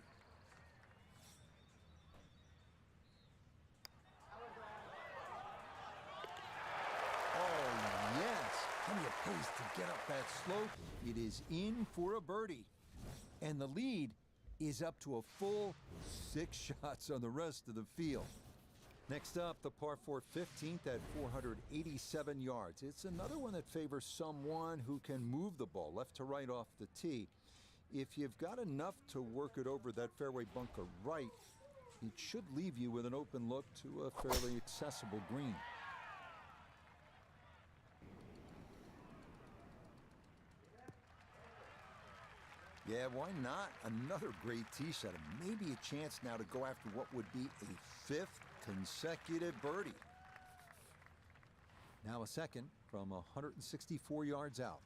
Oh, yes. Plenty of pace to get up that slope. It is in for a birdie. And the lead is up to a full 6 shots on the rest of the field. Next up, the par 4 15th at 487 yards. It's another one that favors someone who can move the ball left to right off the tee. If you've got enough to work it over that fairway bunker right, it should leave you with an open look to a fairly accessible green. Yeah, why not? Another great tee shot, and maybe a chance now to go after what would be a 5th consecutive birdie. Now a second from 164 yards out.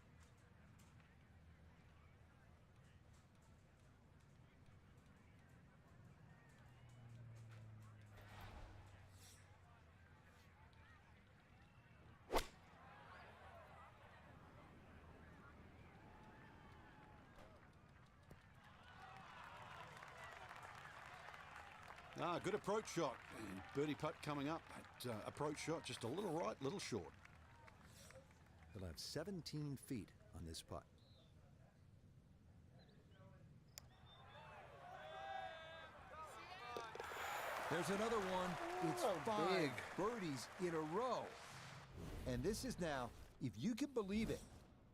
Good approach shot. Birdie putt coming up. Approach shot just a little right, little short. He'll have 17 feet on this putt. There's another one. It's 5 birdies in a row. And this is now, if you can believe it,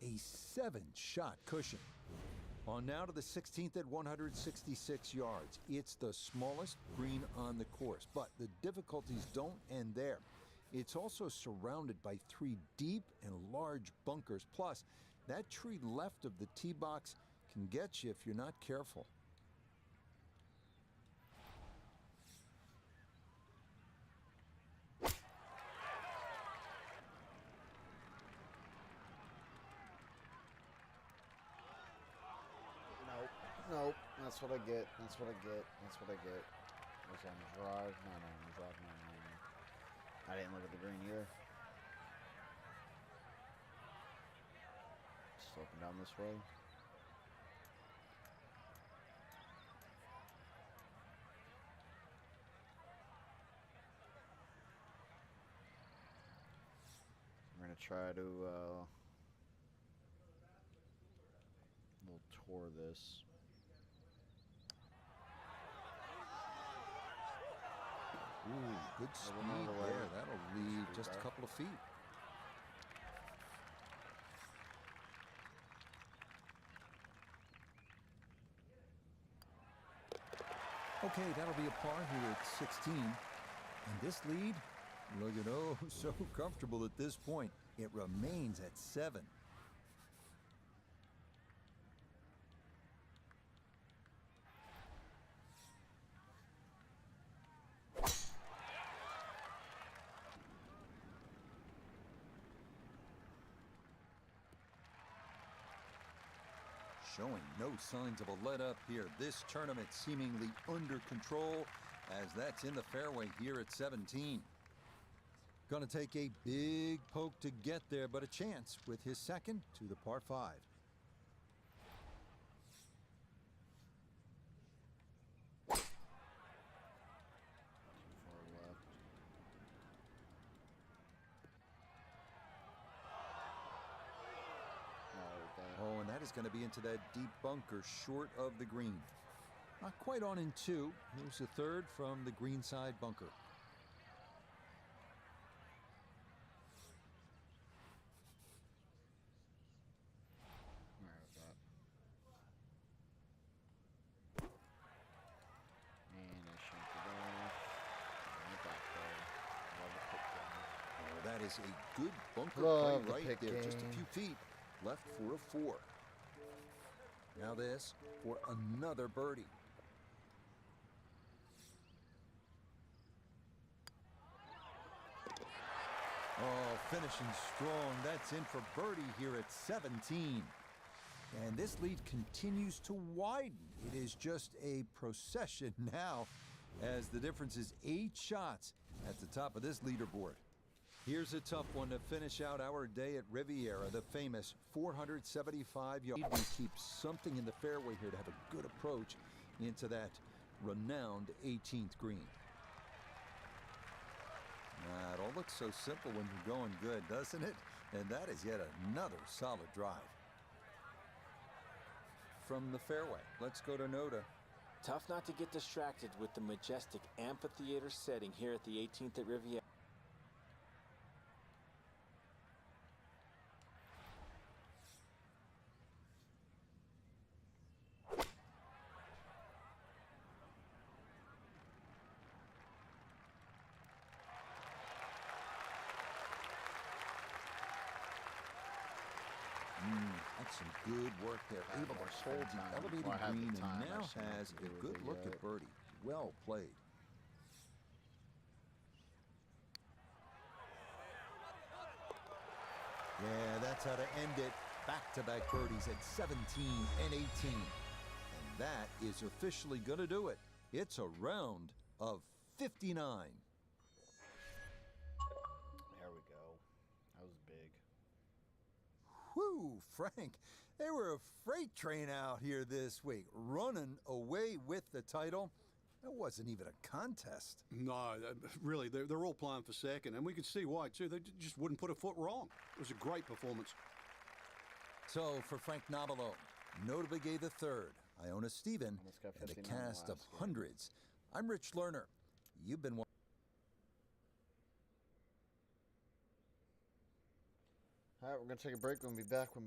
a 7-shot cushion. On now to the 16th at 166 yards. It's the smallest green on the course, but the difficulties don't end there. It's also surrounded by 3 deep and large bunkers. Plus, that tree left of the tee box can get you if you're not careful. Nope, that's what I get. That's what I get. That's what I get. Was on drive. No, drive. No. I didn't look at the green either. Sloping down this way. We're gonna try to we'll tour this. Ooh, good speed there. That'll leave just a couple of feet. Okay, that'll be a par here at 16. And this lead, looking oh so comfortable at this point. It remains at 7. Showing no signs of a let-up here. This tournament seemingly under control as that's in the fairway here at 17. Going to take a big poke to get there, but a chance with his second to the par 5. Oh, and that is going to be into that deep bunker short of the green. Not quite on in 2. Here's the third from the green side bunker. That is a good bunker play right there. Just a few feet left for a 4. Now this for another birdie. Oh, finishing strong. That's in for birdie here at 17. And this lead continues to widen. It is just a procession now as the difference is 8 shots at the top of this leaderboard. Here's a tough one to finish out our day at Riviera, the famous 475 yard. We keep something in the fairway here to have a good approach into that renowned 18th green. It all looks so simple when you're going good, doesn't it? And that is yet another solid drive. From the fairway, let's go to Noda. Tough not to get distracted with the majestic amphitheater setting here at the 18th at Riviera. That's some good work there. Able to hold the elevated green and now has a good look at birdie. Well played. Yeah, that's how to end it. Back-to-back birdies at 17 and 18. And that is officially going to do it. It's a round of 59. There we go. That was big. Whew, Frank, they were a freight train out here this week, running away with the title. That wasn't even a contest. No, really, they're all playing for second, and we could see why, too. They just wouldn't put a foot wrong. It was a great performance. So, for Frank Nobilo, Noda Begay III, Iona Stephen, Almost got and a 59 cast of last game. hundreds, I'm Rich Lerner. You've been watching. All right, we're going to take a break. We'll be back when